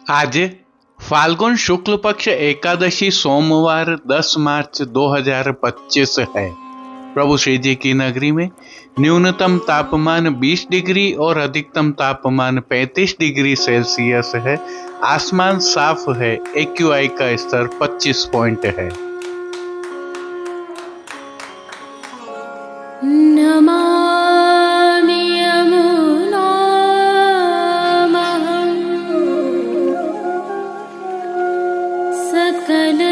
आज फाल्गुन शुक्ल पक्ष एकादशी सोमवार 10 मार्च 2025 है। प्रभु श्री जी की नगरी में न्यूनतम तापमान 20 डिग्री और अधिकतम तापमान 35 डिग्री सेल्सियस है। आसमान साफ है। AQI का स्तर 25 पॉइंट है। नमामि यमुनामहं सकलसिद्धिहेतुं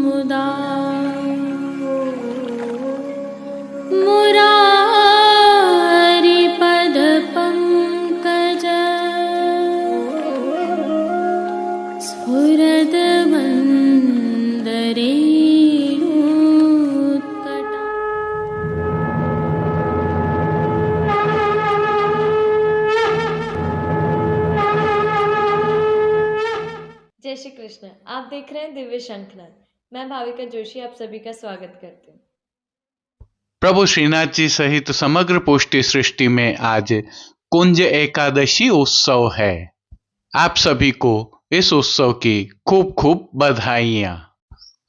मुदा मुरारिपदपङ्कज स्फुरद्वन्दरे जय श्री कृष्ण। आप देख रहे हैं दिव्य शंखनाद। मैं भाविका जोशी आप सभी का स्वागत करती हूँ। प्रभु श्रीनाथ जी सहित समग्र पुष्टि सृष्टि में आज कुंज एकादशी उत्सव है। आप सभी को इस उत्सव की खूब खूब बधाइयाँ।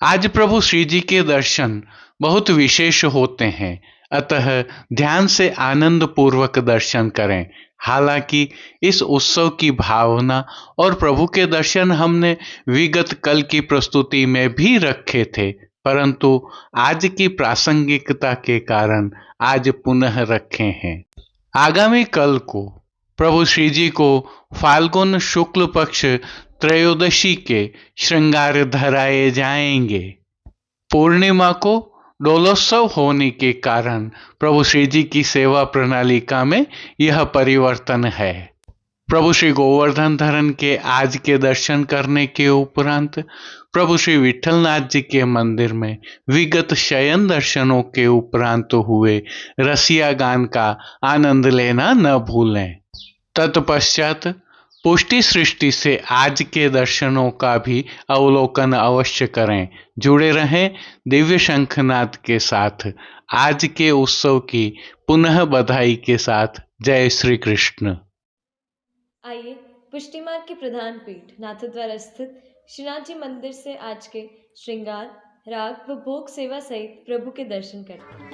आज प्रभु श्री जी के दर्शन बहुत विशेष होते हैं, अतः ध्यान से आनंद पूर्वक दर्शन करें। हालांकि इस उत्सव की भावना और प्रभु के दर्शन हमने विगत कल की प्रस्तुति में भी रखे थे, परंतु आज की प्रासंगिकता के कारण आज पुनः रखे हैं। आगामी कल को प्रभु श्री जी को फाल्गुन शुक्ल पक्ष त्रयोदशी के श्रृंगार धराए जाएंगे। पूर्णिमा को डोलोत्सव होने के कारण प्रभु श्री जी की सेवा प्रणालिका में यह परिवर्तन है। प्रभु श्री गोवर्धन धरन के आज के दर्शन करने के उपरांत प्रभु श्री विठलनाथ जी के मंदिर में विगत शयन दर्शनों के उपरांत हुए रसिया गान का आनंद लेना न भूलें। तत्पश्चात पुष्टि सृष्टि से आज के दर्शनों का भी अवलोकन अवश्य करें। जुड़े रहें दिव्य शंखनाद के साथ। आज के उत्सव की पुनः बधाई के साथ जय श्री कृष्ण। आइए पुष्टि मार्ग की प्रधान पीठ नाथद्वारा स्थित श्रीनाथ जी मंदिर से आज के श्रृंगार, राग व भोग सेवा सहित प्रभु के दर्शन करते हैं।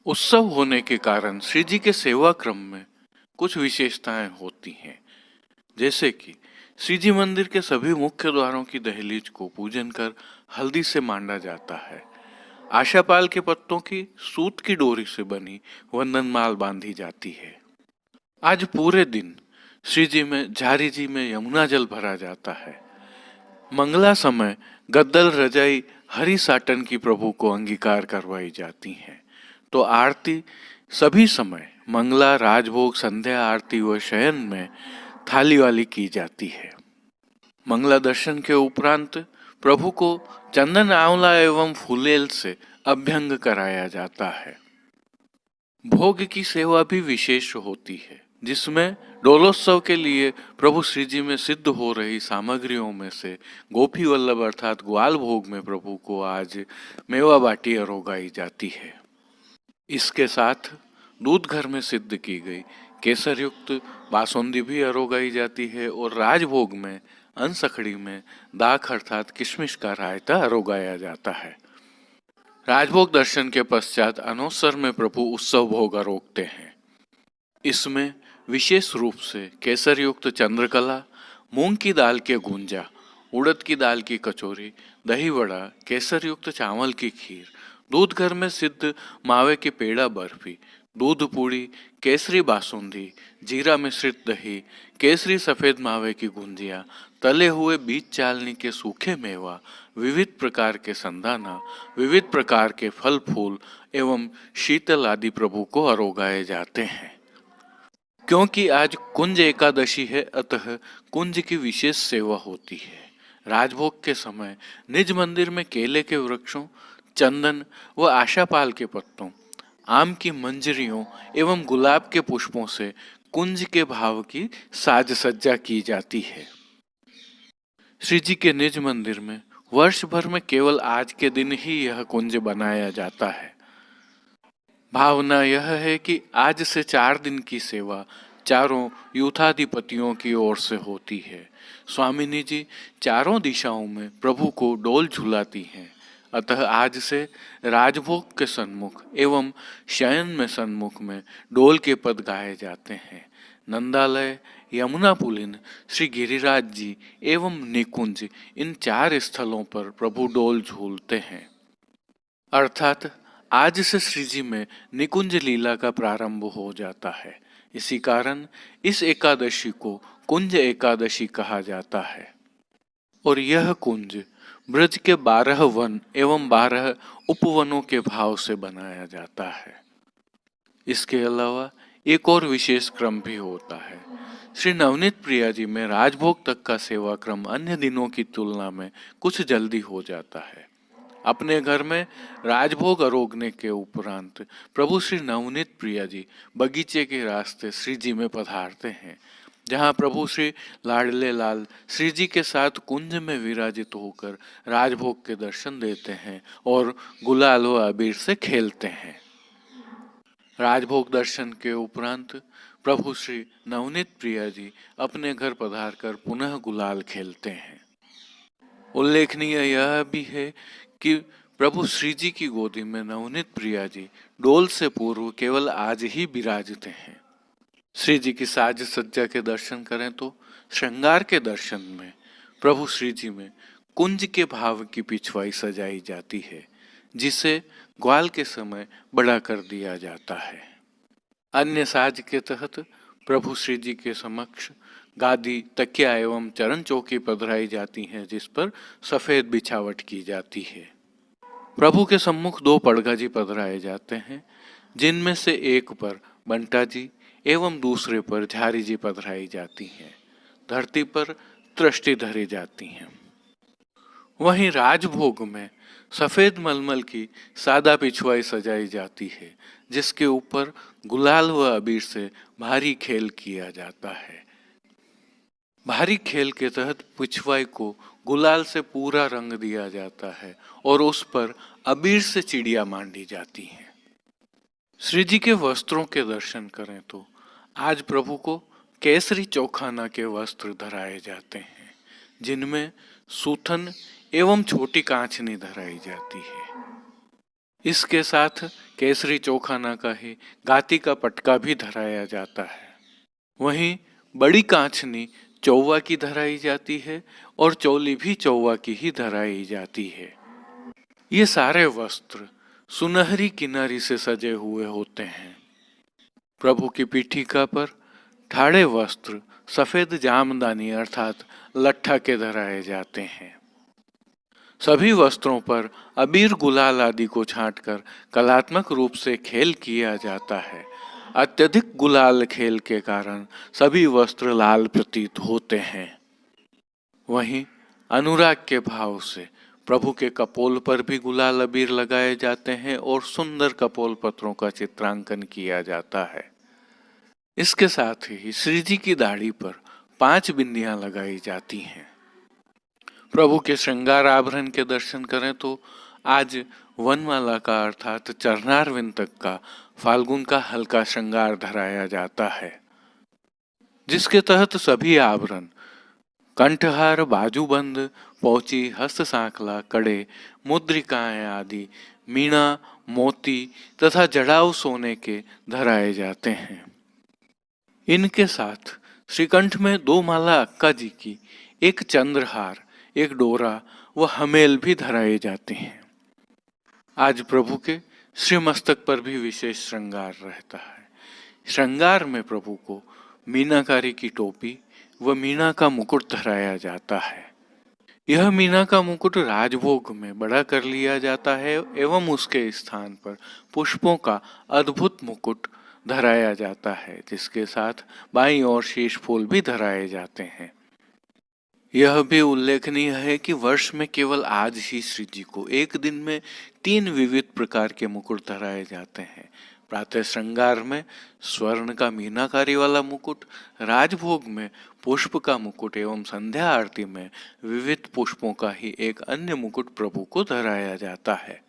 उत्सव होने के कारण श्री जी के सेवा क्रम में कुछ विशेषताएं होती हैं, जैसे कि श्री जी मंदिर के सभी मुख्य द्वारों की दहलीज को पूजन कर हल्दी से मांडा जाता है। आशापाल के पत्तों की सूत की डोरी से बनी वंदनमाल बांधी जाती है। आज पूरे दिन श्री जी में झारी जी में यमुना जल भरा जाता है। मंगला समय गद्दल रजाई हरी साटन की प्रभु को अंगीकार करवाई जाती हैं। तो आरती सभी समय मंगला, राजभोग, संध्या आरती व शयन में थाली वाली की जाती है। मंगला दर्शन के उपरांत प्रभु को चंदन, आंवला एवं फूलेल से अभ्यंग कराया जाता है। भोग की सेवा भी विशेष होती है, जिसमें डोलोत्सव के लिए प्रभु श्री जी में सिद्ध हो रही सामग्रियों में से गोपी वल्लभ अर्थात ग्वाल भोग में प्रभु को आज मेवा बाटी अरोगाई जाती है। इसके साथ दूध घर में सिद्ध की गई केसर युक्त बासुंदी भी अरोगाई जाती है और राजभोग में अनसखड़ी में दाख अर्थात किशमिश का रायता अरोगाया जाता है। राजभोग दर्शन के पश्चात अनोत्सर में प्रभु उत्सव भोग अरोगते हैं। इसमें विशेष रूप से केसर युक्त चंद्रकला, मूंग की दाल के गुंजा, उड़द की दाल की कचौरी, दही वड़ा, केसर युक्त चावल की खीर, दूध घर में सिद्ध मावे की पेड़ा बर्फी, दूध पूड़ी, केसरी बासुंदी, जीरा मिश्रित दही, केसरी सफेद मावे की गुंजिया, तले हुए बीज चालनी के सूखे मेवा, विविध प्रकार के संदाना, विविध प्रकार के फल फूल एवं शीतल आदि प्रभु को अरोगाए जाते हैं। क्योंकि आज कुंज एकादशी है, अतः कुंज की विशेष सेवा होती है। राजभोग के समय निज मंदिर में केले के वृक्षों, चंदन व आशापाल के पत्तों, आम की मंजरियों एवं गुलाब के पुष्पों से कुंज के भाव की साज सज्जा की जाती है। श्री जी के निज मंदिर में वर्ष भर में केवल आज के दिन ही यह कुंज बनाया जाता है। भावना यह है कि आज से 4 दिन की सेवा चारों यूथाधिपतियों की ओर से होती है। स्वामिनी जी चारों दिशाओं में प्रभु को डोल झुलाती हैं। अतः आज से राजभोग के सन्मुख एवं शयन में सन्मुख में डोल के पद गाए जाते हैं। नंदालय, यमुना पुलिन, श्री गिरिराज जी एवं निकुंज, इन 4 स्थलों पर प्रभु डोल झूलते हैं। अर्थात आज से श्री जी में निकुंज लीला का प्रारंभ हो जाता है। इसी कारण इस एकादशी को कुंज एकादशी कहा जाता है। और यह कुंज ब्रज के 12 वन एवं 12 उपवनों के भाव से बनाया जाता है। इसके अलावा एक और विशेष क्रम भी होता है। श्री नवनीत प्रिया जी में राजभोग तक का सेवा क्रम अन्य दिनों की तुलना में कुछ जल्दी हो जाता है। अपने घर में राजभोग अरोगने के उपरांत प्रभु श्री नवनीत प्रिया जी बगीचे के रास्ते श्री जी में पधारते हैं, जहाँ प्रभु श्री लाडले लाल श्री जी के साथ कुंज में विराजित होकर राजभोग के दर्शन देते हैं और गुलाल व अबीर से खेलते हैं। राजभोग दर्शन के उपरांत प्रभु श्री नवनीत प्रिया जी अपने घर पधारकर पुनः गुलाल खेलते हैं। उल्लेखनीय यह भी है कि प्रभु श्री जी की गोदी में नवनीत प्रिया जी डोल से पूर्व केवल आज ही विराजते हैं। श्री जी की साज सज्जा के दर्शन करें तो श्रृंगार के दर्शन में प्रभु श्री जी में कुंज के भाव की पिछवाई सजाई जाती है, जिसे ग्वाल के समय बड़ा कर दिया जाता है। अन्य साज के तहत प्रभु श्री जी के समक्ष गादी, तकिया एवं चरण चौकी पधराई जाती हैं, जिस पर सफेद बिछावट की जाती है। प्रभु के सम्मुख 2 पड़गा जी पधराए जाते हैं, जिनमें से एक पर बंटा जी एवं दूसरे पर झारी जी पधराई जाती हैं। धरती पर दृष्टि धरी जाती हैं। वहीं राजभोग में सफेद मलमल की सादा पिछवाई सजाई जाती है, जिसके ऊपर गुलाल व अबीर से भारी खेल किया जाता है। भारी खेल के तहत पिछवाई को गुलाल से पूरा रंग दिया जाता है और उस पर अबीर से चिड़िया मांडी जाती हैं। श्री जी के वस्त्रों के दर्शन करें तो आज प्रभु को केसरी चौखाना के वस्त्र धराए जाते हैं, जिनमें सूथन एवं छोटी कांचनी धराई जाती है। इसके साथ केसरी चौखाना का ही गाती का पटका भी धराया जाता है। वहीं बड़ी कांचनी चौवा की धराई जाती है और चौली भी चौवा की ही धराई जाती है। ये सारे वस्त्र सुनहरी किनारी से सजे हुए होते हैं। प्रभु की पीठिका पर ठाड़े वस्त्र सफेद जामदानी अर्थात लट्ठा के धराए जाते हैं। सभी वस्त्रों पर अबीर गुलाल आदि को छांटकर कलात्मक रूप से खेल किया जाता है। अत्यधिक गुलाल खेल के कारण सभी वस्त्र लाल प्रतीत होते हैं। वहीं अनुराग के भाव से प्रभु के कपोल पर भी गुलाल अबीर लगाए जाते हैं और सुंदर कपोल पत्रों का चित्रांकन किया जाता है। इसके साथ ही श्री जी की दाढ़ी पर 5 बिंदियां लगाई जाती हैं। प्रभु के श्रृंगार आभरण के दर्शन करें तो आज वनमाला का अर्थात चरणारविंद तक का फाल्गुन का हल्का श्रृंगार धराया जाता है, जिसके तहत सभी आभरण कंठहार, बाजूबंद, पौची, हस्त सांखला, कड़े, मुद्रिकाएं आदि मीणा, मोती तथा जड़ाऊ सोने के धराए जाते हैं। इनके साथ श्रीकंठ में 2 माला अक्का जी की, एक चंद्रहार, एक डोरा व हमेल भी धराए जाते हैं। आज प्रभु के श्री मस्तक पर भी विशेष श्रृंगार रहता है। श्रृंगार में प्रभु को मीनाकारी की टोपी व मीना का मुकुट धराया जाता है। यह मीना का मुकुट राजभोग में बड़ा कर लिया जाता है एवं उसके स्थान पर पुष्पों का अद्भुत मुकुट धराया जाता है, जिसके साथ बाईं ओर शेष फूल भी धराए जाते हैं। यह भी उल्लेखनीय है कि वर्ष में केवल आज ही श्री जी को एक दिन में 3 विविध प्रकार के मुकुट धराए जाते हैं। प्रातः श्रृंगार में स्वर्ण का मीनाकारी वाला मुकुट, राजभोग में पुष्प का मुकुट एवं संध्या आरती में विविध पुष्पों का ही एक अन्य मुकुट प्रभु को धराया जाता है।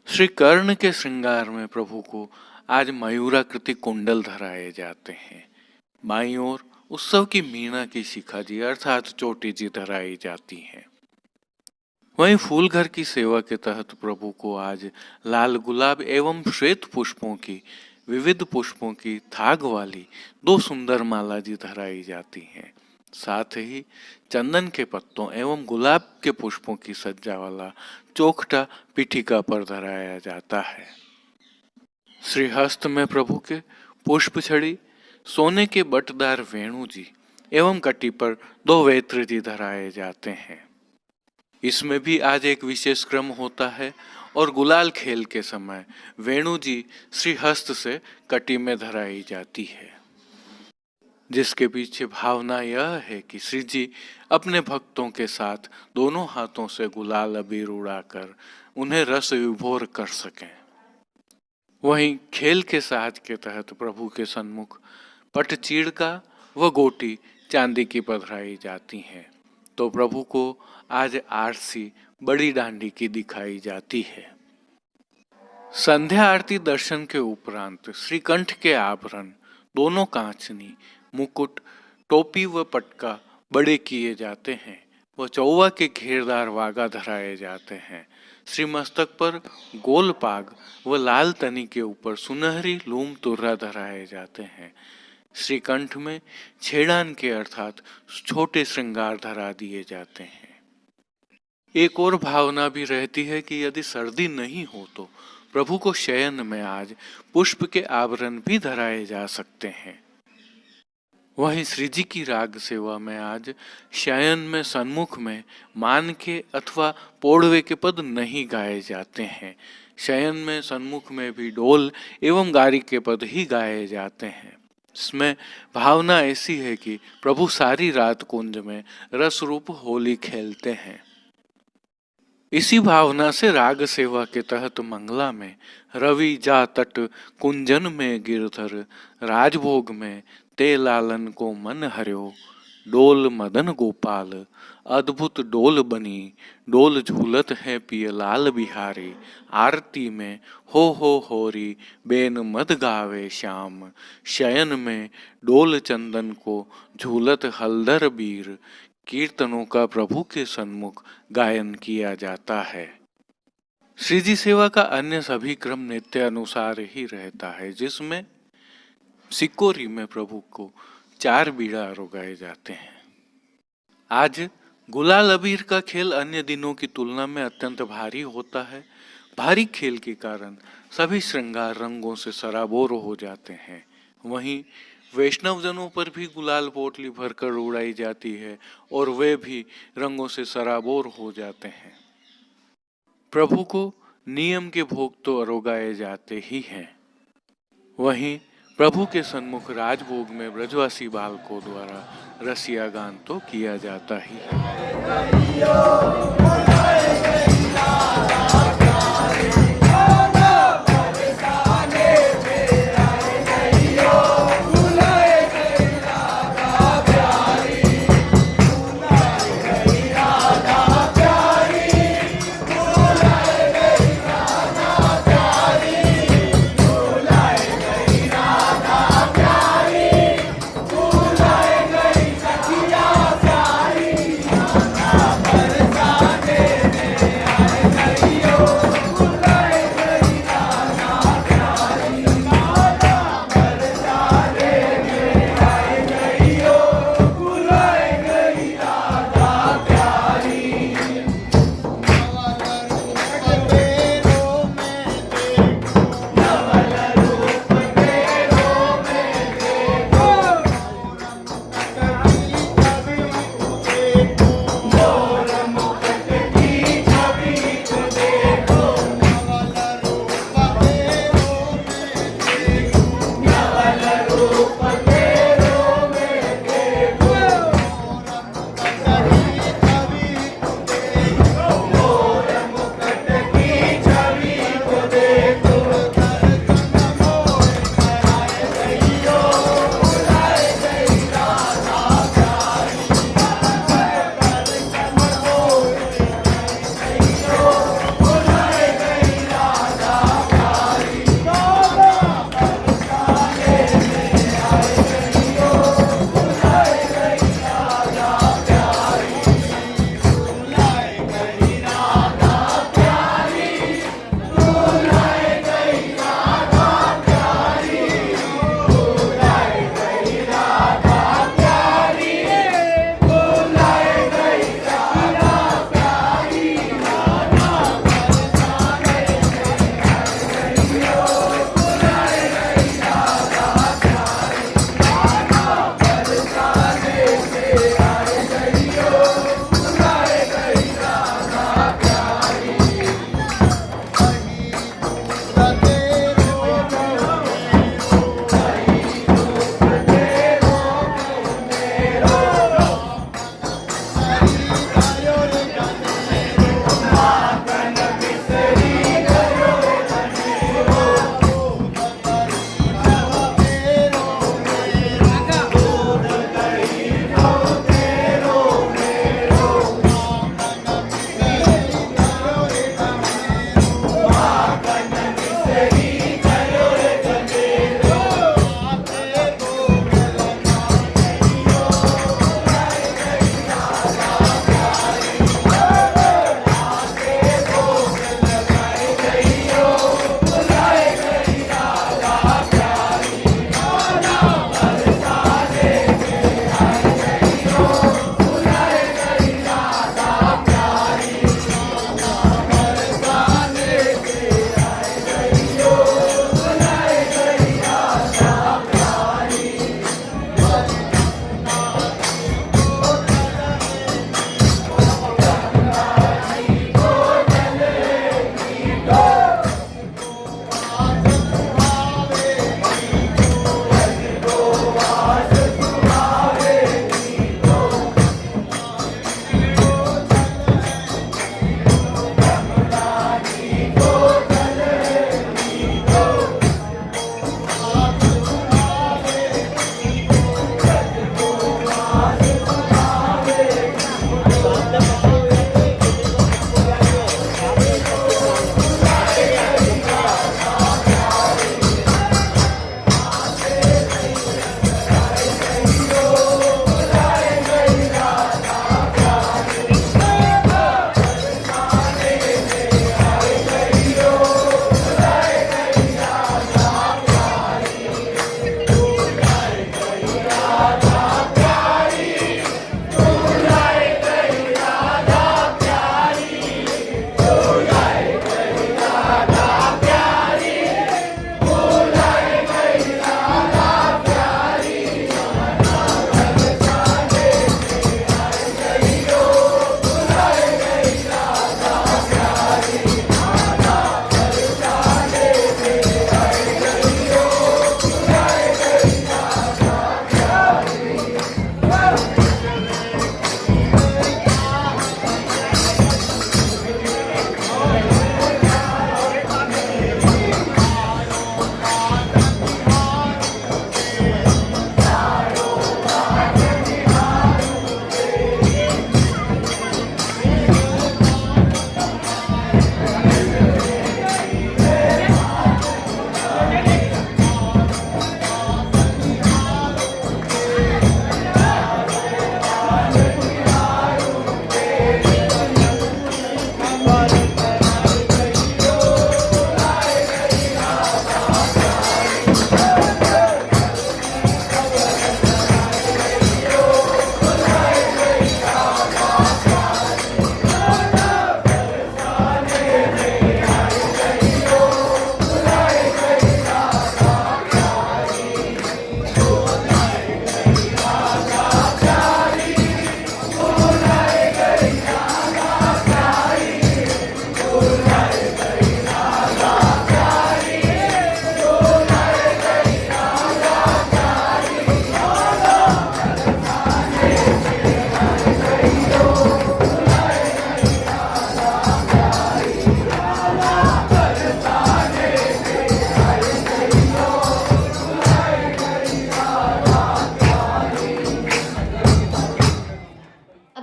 श्री कर्ण के श्रृंगार में प्रभु को आज मयूराकृति कुंडल धराए जाते हैं। बाईं ओर उत्सव की मीणा की शिखा जी अर्थात चोटी जी धराई जाती है। वहीं फूल घर की सेवा के तहत प्रभु को आज लाल गुलाब एवं श्वेत पुष्पों की विविध पुष्पों की थाग वाली 2 सुंदर माला जी धराई जाती हैं। साथ ही चंदन के पत्तों एवं गुलाब के पुष्पों की सज्जा वाला चोखटा पीठिका पर धराया जाता है। श्रीहस्त में प्रभु के पुष्प छड़ी, सोने के बटदार वेणु जी एवं कटी पर 2 वेत्र जी धराए जाते हैं। इसमें भी आज एक विशेष क्रम होता है और गुलाल खेल के समय वेणु जी श्रीहस्त से कटी में धराई जाती है, जिसके पीछे भावना यह है कि श्री जी अपने भक्तों के साथ दोनों हाथों से गुलाल अबीर उड़ाकर उन्हें रस विभोर कर सकें। वहीं खेल के साज के तहत प्रभु के सन्मुख पटचीड़का व गोटी चांदी की पधराई जाती हैं, तो प्रभु को आज आरसी बड़ी डांडी की दिखाई जाती है। संध्या आरती दर्शन के उपरांत श्रीकंठ के आभरण, दोनों कांचनी, मुकुट, टोपी व पटका बड़े किए जाते हैं व चौवा के घेरदार वागा धराए जाते हैं। श्री मस्तक पर गोल पाग व लाल तनी के ऊपर सुनहरी लूम तुर्रा धराए जाते हैं। श्रीकंठ में छेड़ान के अर्थात छोटे श्रृंगार धरा दिए जाते हैं। एक और भावना भी रहती है कि यदि सर्दी नहीं हो तो प्रभु को शयन में आज पुष्प के आभरण भी धराए जा सकते हैं। वहीं श्री जी की राग सेवा में आज शयन में सन्मुख में मान के अथवा पोड़वे के पद नहीं गाए जाते हैं। शयन में सन्मुख में भी डोल एवं गारी के पद ही गाए जाते हैं। इसमें भावना ऐसी है कि प्रभु सारी रात कुंज में रस रूप होली खेलते हैं। इसी भावना से राग सेवा के तहत मंगला में रवि जा तट कुंजन में गिरधर, राजभोग में ते लालन को मन हर्यो, डोल मदन गोपाल, अद्भुत डोल बनी, डोल झूलत है पिय लाल बिहारी, आरती में हो होरी बेन मद गावे श्याम, शयन में डोल चंदन को झूलत हलदर बीर, कीर्तनों का प्रभु के सन्मुख गायन किया जाता है। श्री जी सेवा का अन्य सभी क्रम नित्य अनुसार ही रहता है, जिसमें सिकोरी में प्रभु को 4 बीड़ा रोगाए जाते हैं। आज गुलाल अबीर का खेल अन्य दिनों की तुलना में अत्यंत भारी होता है। भारी खेल के कारण सभी श्रृंगार रंगों से सराबोर हो जाते हैं। वहीं वैष्णव जनों पर भी गुलाल पोटली भरकर उड़ाई जाती है और वे भी रंगों से सराबोर हो जाते हैं। प्रभु को नियम के भोग तो अरोगाए जाते ही हैं। वहीं प्रभु के सन्मुख राजभोग में ब्रजवासी बालकों द्वारा रसिया गान तो किया जाता ही है।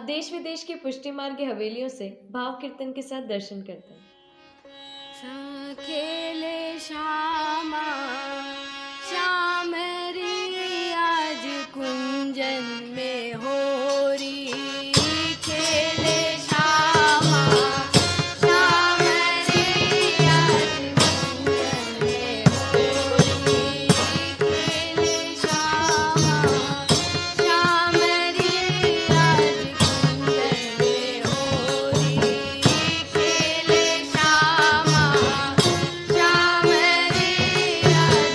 अब देश विदेश की पुष्टि मार्ग की हवेलियों से भाव कीर्तन के साथ दर्शन करते हैं। खेले श्यामा श्याम री आज कुंजन में होरी खेले श्यामा श्याम री आज कुंजन में होरी खेले श्यामा श्याम री आज कुंजन में होरी खेले श्यामा श्याम री आज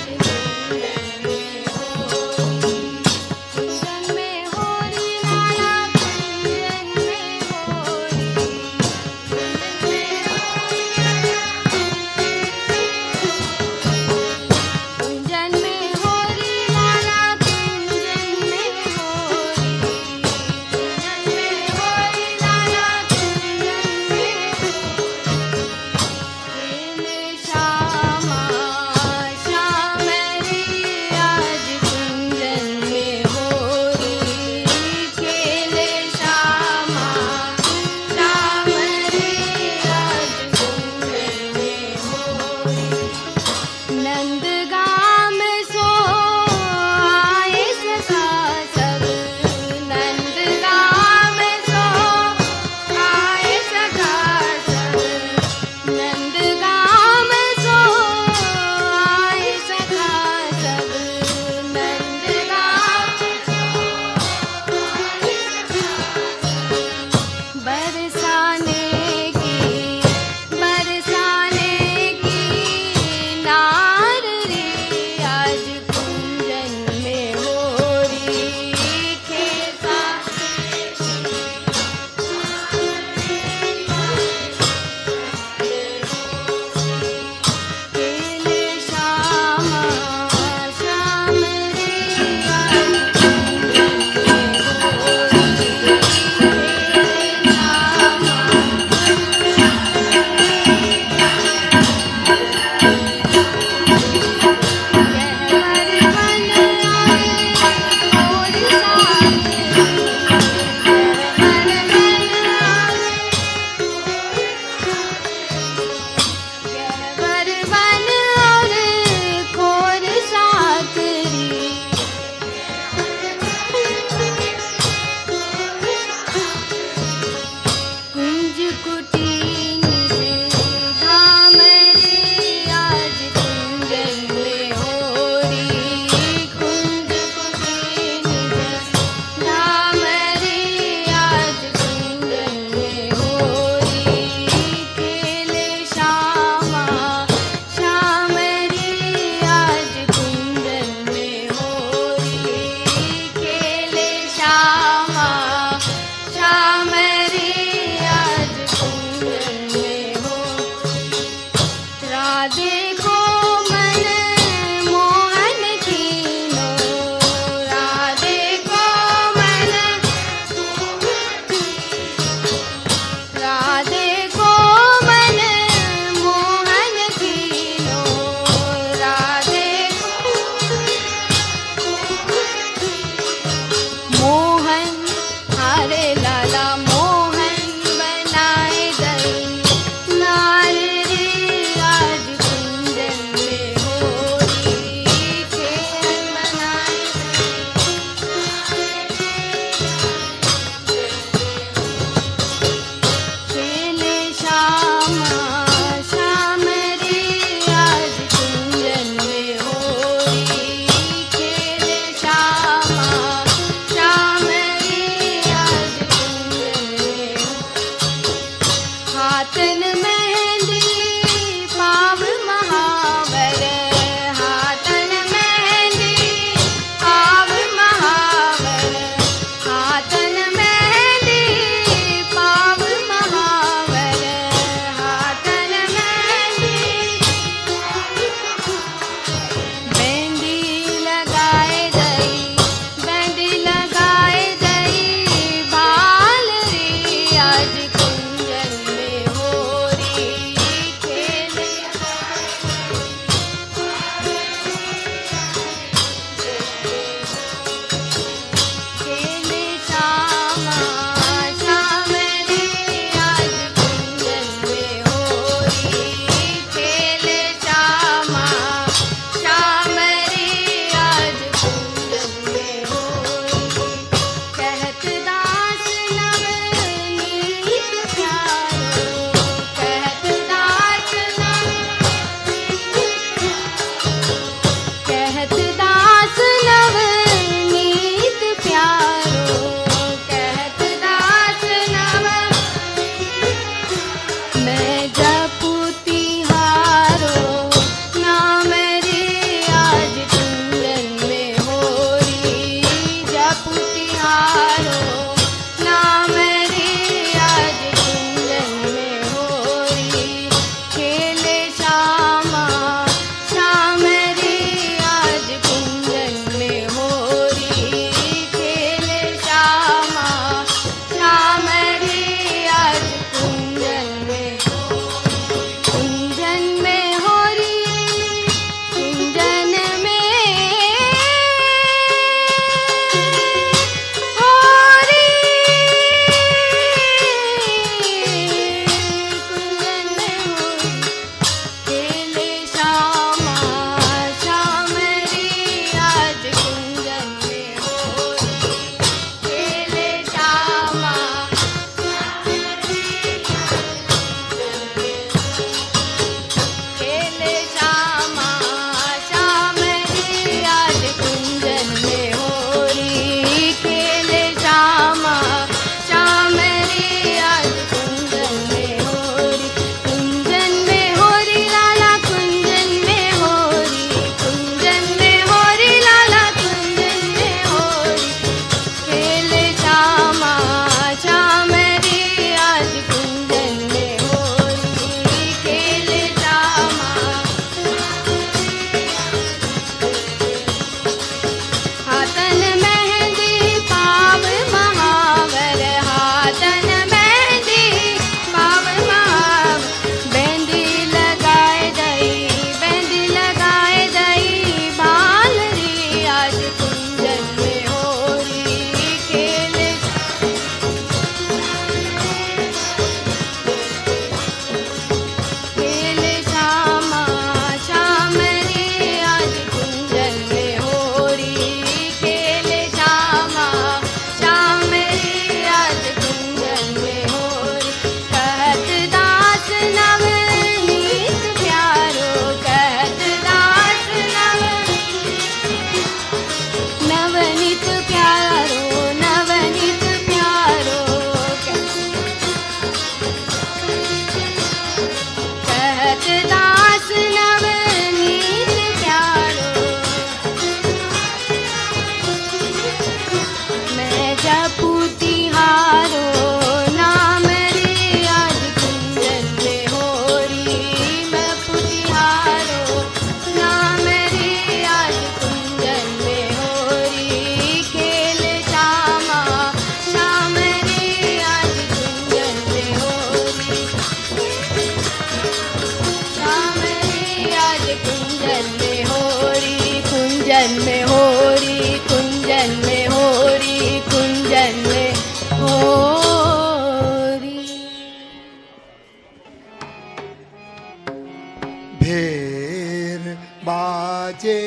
बाजे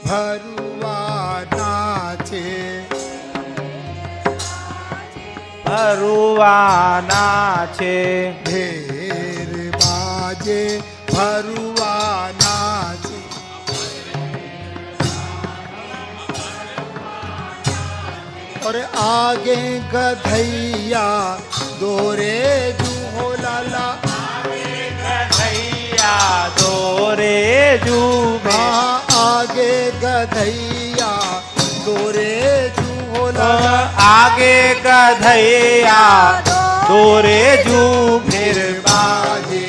भरुआ नाचे, भरुआ नाचे, ढेर बाजे भरुआ नाचे, और आगे गधैया दोरे जूहो लाला, गधैया दोरे जूबे, आगे गधैया दोरे जूहो लाला, आगे गधैया दोरे जू फिर बाजे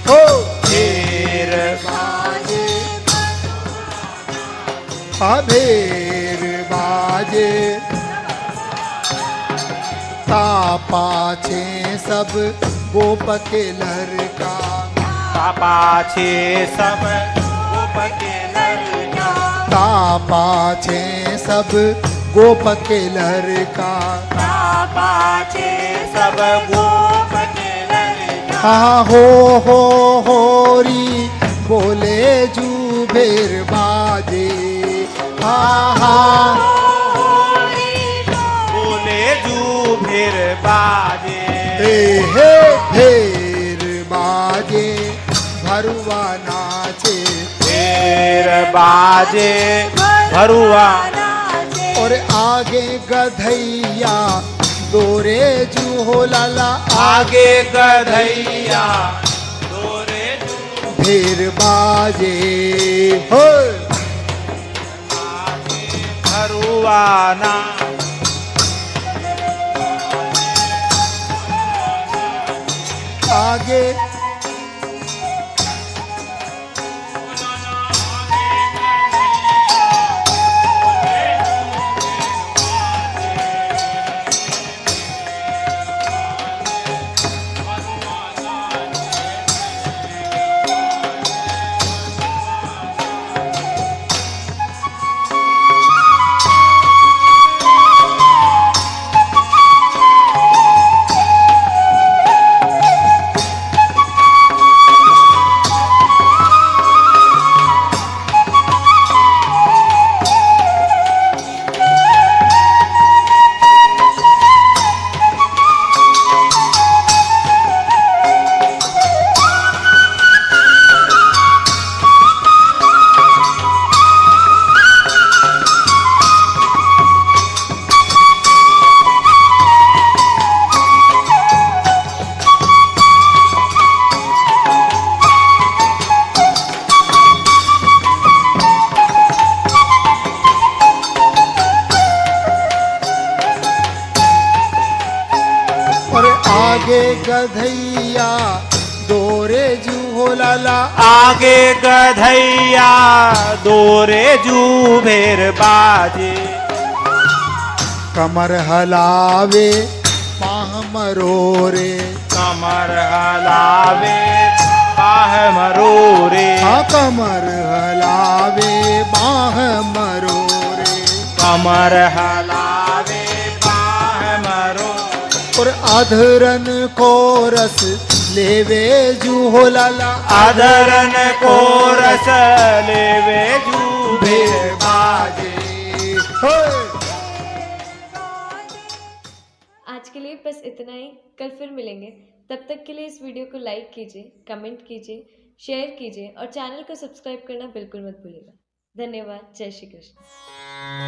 हो फिर बाजे, अबेर बाजे, पाछे सब गोप के लड़का, पाछे सब गोप के लड़का, पाछे सब गोप के लड़का, पाछे सब गोप के लड़का, हाँ हो होरी बोले जूबेर बाजे, हाँ बोले जू फिर बाजे, हे ढेर बाजे भरुआ नाचे, फिर बाजे भरुआ, और आगे गधैया दोरे जूहो लाला, आगे गधैया दोरे जू ढेर बाजे हो भरुआ ना, आगे आगे गधैया दोरे जूहो लाला, आगे गधैया दोरे जू भेर बाजे, कमर हलावे पाह मरोरे, कमर हलावे बाह मरोरे, हाँ कमर हलावे बाह मरोरे, कमर हलावे बाह मरो, और अधरन को रस लेवे जूहो लाला, आदरन को रस लेवे जू भेर बाजे होय। आज के लिए बस इतना ही। कल फिर मिलेंगे। तब तक के लिए इस वीडियो को लाइक कीजिए, कमेंट कीजिए, शेयर कीजिए और चैनल को सब्सक्राइब करना बिल्कुल मत भूलिएगा। धन्यवाद। जय श्री कृष्ण।